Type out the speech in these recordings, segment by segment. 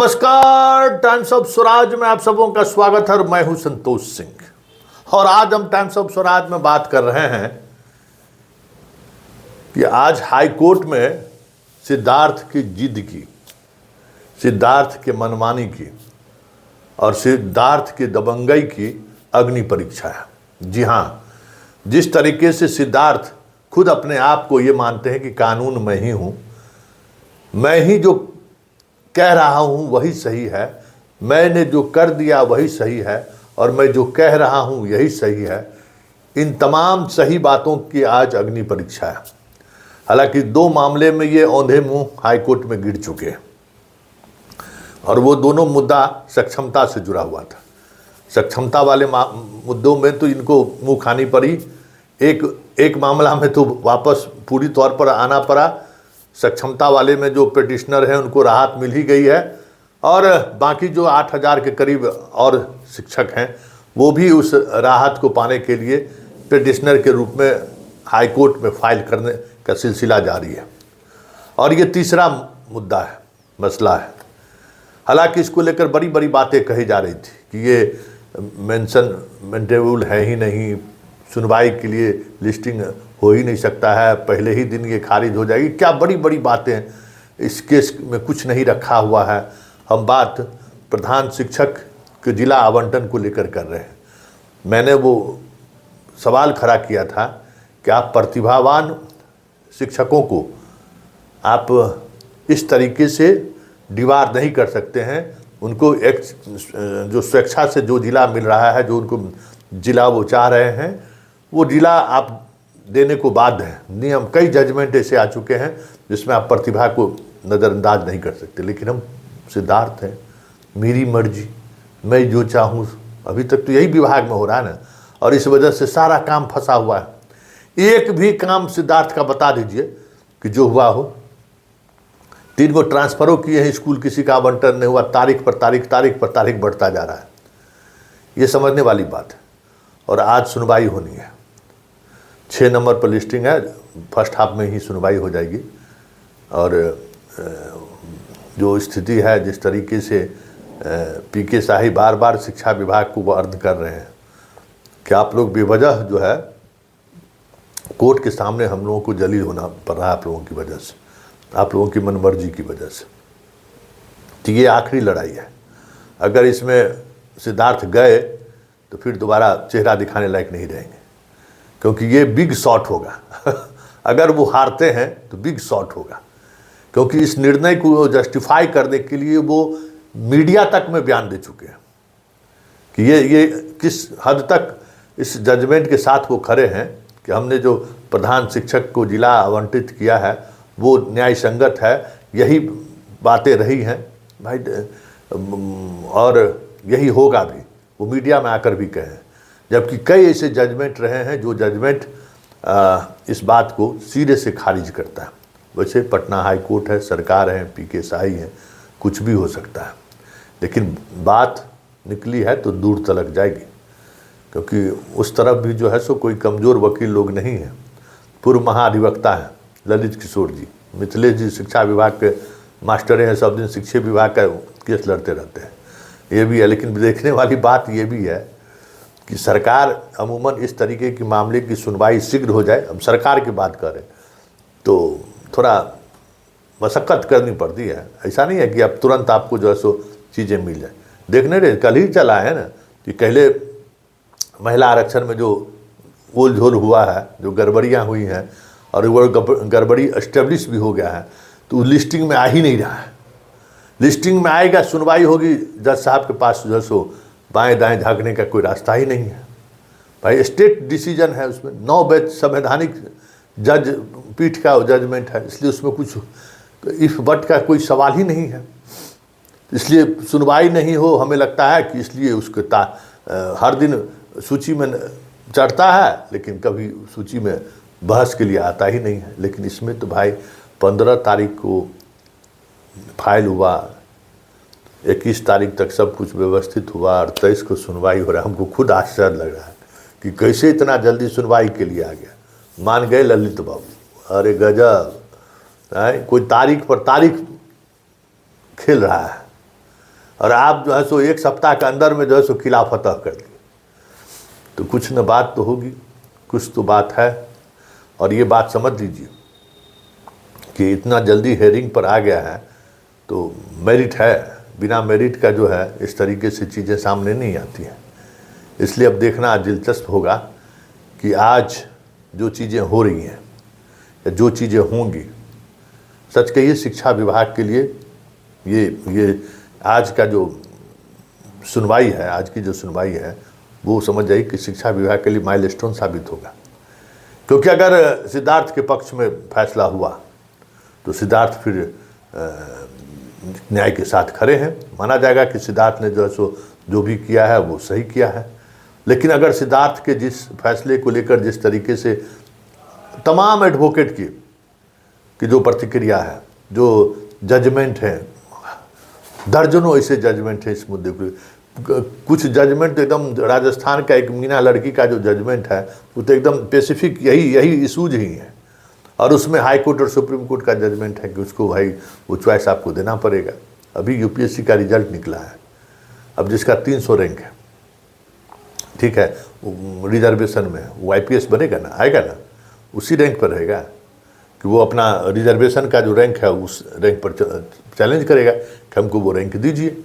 नमस्कार, times of Swaraj में आप सबों का स्वागत है और मैं हूं संतोष सिंह। और आज हम टाइम्स ऑफ स्वराज में बात कर रहे हैं कि आज हाई कोर्ट में सिद्धार्थ की जिद की, सिद्धार्थ के मनमानी की और सिद्धार्थ की दबंगई की अग्नि परीक्षा है। जी हाँ, जिस तरीके से सिद्धार्थ खुद अपने आप को ये मानते हैं कि कानून मैं ही हूँ, मैं ही जो कह रहा हूँ वही सही है, मैंने जो कर दिया वही सही है और मैं जो कह रहा हूँ यही सही है, इन तमाम सही बातों की आज अग्नि परीक्षा है। हालांकि दो मामले में ये औंधे मुंह हाई कोर्ट में गिर चुके हैं और वो दोनों मुद्दा सक्षमता से जुड़ा हुआ था। सक्षमता वाले मुद्दों में तो इनको मुंह खानी पड़ी, एक मामला में तो वापस पूरी तौर पर आना पड़ा। सक्षमता वाले में जो पिटिशनर हैं उनको राहत मिल ही गई है और बाकी जो 8,000 के करीब और शिक्षक हैं वो भी उस राहत को पाने के लिए पिटिशनर के रूप में हाई कोर्ट में फाइल करने का सिलसिला जारी है। और ये तीसरा मुद्दा है, मसला है। हालांकि इसको लेकर बड़ी बड़ी बातें कही जा रही थी कि ये मेंटेबल है ही नहीं, सुनवाई के लिए लिस्टिंग हो ही नहीं सकता है, पहले ही दिन ये खारिज हो जाएगी। क्या बड़ी बड़ी बातें, इस केस में कुछ नहीं रखा हुआ है। हम बात प्रधान शिक्षक के जिला आवंटन को लेकर कर रहे हैं। मैंने वो सवाल खड़ा किया था कि आप प्रतिभावान शिक्षकों को आप इस तरीके से डिवार नहीं कर सकते हैं। उनको एक जो स्वेच्छा से जो जिला मिल रहा है, जो उनको जिला वो चाह रहे हैं, वो जिला आप देने को बाध्य है। नियम, कई जजमेंट ऐसे आ चुके हैं जिसमें आप प्रतिभा को नज़रअंदाज नहीं कर सकते। लेकिन हम सिद्धार्थ हैं, मेरी मर्जी, मैं जो चाहूँ। अभी तक तो यही विभाग में हो रहा है ना, और इस वजह से सारा काम फंसा हुआ है। एक भी काम सिद्धार्थ का बता दीजिए कि जो हुआ हो। 3 गो ट्रांसफरों किए हैं स्कूल, किसी का आवंटन नहीं हुआ, तारीख पर तारीख बढ़ता जा रहा है। ये समझने वाली बात है। और आज सुनवाई होनी है, 6 नंबर पर लिस्टिंग है, फर्स्ट हाफ में ही सुनवाई हो जाएगी। और जो स्थिति है, जिस तरीके से पीके शाही बार बार शिक्षा विभाग को वार्न कर रहे हैं कि आप लोग बेवजह जो है कोर्ट के सामने हम लोगों को जलील होना पड़ रहा है आप लोगों की वजह से, आप लोगों की मनमर्जी की वजह से। तो ये आखिरी लड़ाई है। अगर इसमें सिद्धार्थ गए तो फिर दोबारा चेहरा दिखाने लायक नहीं रहेंगे, क्योंकि ये बिग शॉट होगा। अगर वो हारते हैं तो बिग शॉट होगा, क्योंकि इस निर्णय को जस्टिफाई करने के लिए वो मीडिया तक में बयान दे चुके हैं कि ये किस हद तक इस जजमेंट के साथ वो खड़े हैं कि हमने जो प्रधान शिक्षक को जिला आवंटित किया है वो न्याय संगत है। यही बातें रही हैं भाई, और यही होगा भी। वो मीडिया में आकर भी कहे, जबकि कई ऐसे जजमेंट रहे हैं जो जजमेंट इस बात को सिरे से खारिज करता है। वैसे पटना हाई कोर्ट है, सरकार है, पीके शाही है, कुछ भी हो सकता है। लेकिन बात निकली है तो दूर तलक जाएगी, क्योंकि उस तरफ भी जो है सो कोई कमज़ोर वकील लोग नहीं है। पूर्व महाधिवक्ता हैं ललित किशोर जी, मिथिलेश जी शिक्षा विभाग के मास्टर हैं, सब दिन शिक्षा विभाग का केस लड़ते रहते हैं। ये भी है। लेकिन देखने वाली बात ये भी है कि सरकार अमूमन इस तरीके की मामले की सुनवाई शीघ्र हो जाए। अब सरकार की बात करें तो थोड़ा मशक्क़त करनी पड़ती है। ऐसा नहीं है कि अब तुरंत आपको जो है सो चीज़ें मिल जाए। देखने रहे, कल ही चला है ना कि पहले महिला आरक्षण में जो ओल झोल हुआ है, जो गड़बड़ियाँ हुई हैं और वो गड़बड़ी एस्टेब्लिश भी हो गया है, तो लिस्टिंग में आ ही नहीं रहा है। लिस्टिंग में आएगा, सुनवाई होगी, जज साहब के पास जो है सो बाएं दाएं झाँकने का कोई रास्ता ही नहीं है। भाई स्टेट डिसीजन है, उसमें 9 बेंच संवैधानिक जज पीठ का जजमेंट है, इसलिए उसमें कुछ इफ बट का कोई सवाल ही नहीं है। इसलिए सुनवाई नहीं हो, हमें लगता है कि इसलिए उसके हर दिन सूची में चढ़ता है, लेकिन कभी सूची में बहस के लिए आता ही नहीं है। लेकिन इसमें तो भाई 15 तारीख को फाइल हुआ, 21 तारीख तक सब कुछ व्यवस्थित हुआ और 23 को सुनवाई हो रहा है। हमको खुद आश्चर्य लग रहा है कि कैसे इतना जल्दी सुनवाई के लिए आ गया। मान गए ललित बाबू, अरे गजब है। कोई तारीख पर तारीख खेल रहा है। और आप जो है सो 1 सप्ताह के अंदर में जो है सो किला फतह कर दिए। तो कुछ न बात तो होगी, कुछ तो बात है। और ये बात समझ लीजिए कि इतना जल्दी हेयरिंग पर आ गया है तो मेरिट है, बिना मेरिट का जो है इस तरीके से चीज़ें सामने नहीं आती हैं। इसलिए अब देखना दिलचस्प होगा कि आज जो चीज़ें हो रही हैं या जो चीज़ें होंगी, सच कहिए शिक्षा विभाग के लिए ये आज का जो सुनवाई है, आज की जो सुनवाई है वो समझ जाइए कि शिक्षा विभाग के लिए माइलस्टोन साबित होगा। क्योंकि अगर सिद्धार्थ के पक्ष में फैसला हुआ तो सिद्धार्थ फिर न्याय के साथ खड़े हैं, माना जाएगा कि सिद्धार्थ ने जो है सो जो भी किया है वो सही किया है। लेकिन अगर सिद्धार्थ के जिस फैसले को लेकर जिस तरीके से तमाम एडवोकेट की जो प्रतिक्रिया है, जो जजमेंट है, दर्जनों ऐसे जजमेंट है इस मुद्दे पे, कुछ जजमेंट एकदम राजस्थान का एक मीना लड़की का जो जजमेंट है वो तो एकदम स्पेसिफिक यही इशूज ही है। और उसमें हाई कोर्ट और सुप्रीम कोर्ट का जजमेंट है कि उसको भाई वो चॉइस आपको देना पड़ेगा। अभी यूपीएससी का रिजल्ट निकला है, अब जिसका 300 रैंक है, ठीक है, रिजर्वेशन में, वो आईपीएस बनेगा ना, आएगा ना, उसी रैंक पर रहेगा कि वो अपना रिजर्वेशन का जो रैंक है उस रैंक पर चैलेंज करेगा कि हमको वो रैंक दीजिए।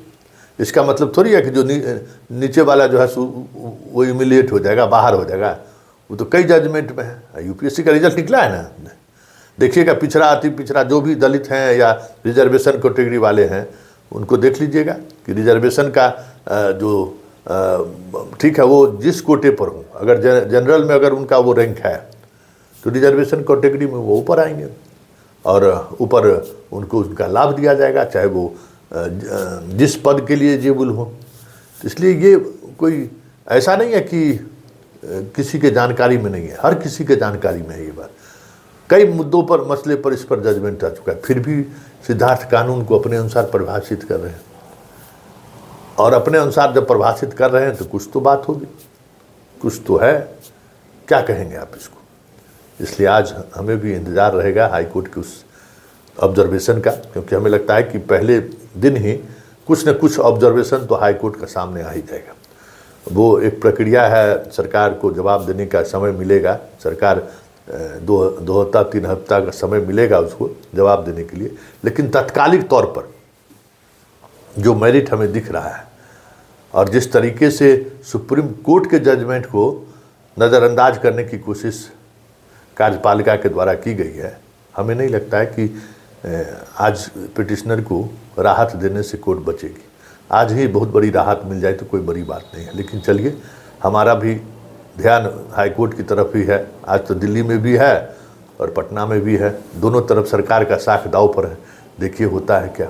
इसका मतलब थोड़ी है कि जो नीचे वाला जो है वो ह्यूमिलिएट हो जाएगा, बाहर हो जाएगा। वो तो कई जजमेंट में है। यूपीएससी का रिजल्ट निकला है ना, देखिएगा, पिछड़ा अति पिछड़ा जो भी दलित हैं या रिजर्वेशन कैटेगरी वाले हैं उनको देख लीजिएगा कि रिजर्वेशन का जो ठीक है वो जिस कोटे पर हो, अगर जनरल में अगर उनका वो रैंक है तो रिजर्वेशन कैटेगरी में वो ऊपर आएंगे और ऊपर उनको उनका लाभ दिया जाएगा, चाहे वो जिस पद के लिए एलिजिबल हो। तो इसलिए ये कोई ऐसा नहीं है कि किसी के जानकारी में नहीं है, हर किसी के जानकारी में है ये बात। कई मुद्दों पर, मसले पर इस पर जजमेंट आ चुका है, फिर भी सिद्धार्थ कानून को अपने अनुसार परिभाषित कर रहे हैं। और अपने अनुसार जब परिभाषित कर रहे हैं तो कुछ तो बात होगी, कुछ तो है, क्या कहेंगे आप इसको। इसलिए आज हमें भी इंतज़ार रहेगा हाई कोर्ट के उस ऑब्जर्वेशन का, क्योंकि हमें लगता है कि पहले दिन ही कुछ न कुछ ऑब्जर्वेशन तो हाई कोर्ट का सामने आ ही जाएगा। वो एक प्रक्रिया है, सरकार को जवाब देने का समय मिलेगा, सरकार 2 हफ्ता 3 हफ्ता का समय मिलेगा उसको जवाब देने के लिए। लेकिन तत्कालिक तौर पर जो मेरिट हमें दिख रहा है और जिस तरीके से सुप्रीम कोर्ट के जजमेंट को नज़रअंदाज करने की कोशिश कार्यपालिका के द्वारा की गई है, हमें नहीं लगता है कि आज पिटिशनर को राहत देने से कोर्ट बचेगी। आज ही बहुत बड़ी राहत मिल जाए तो कोई बड़ी बात नहीं है। लेकिन चलिए, हमारा भी ध्यान हाई कोर्ट की तरफ ही है। आज तो दिल्ली में भी है और पटना में भी है, दोनों तरफ सरकार का साख दांव पर है। देखिए होता है क्या।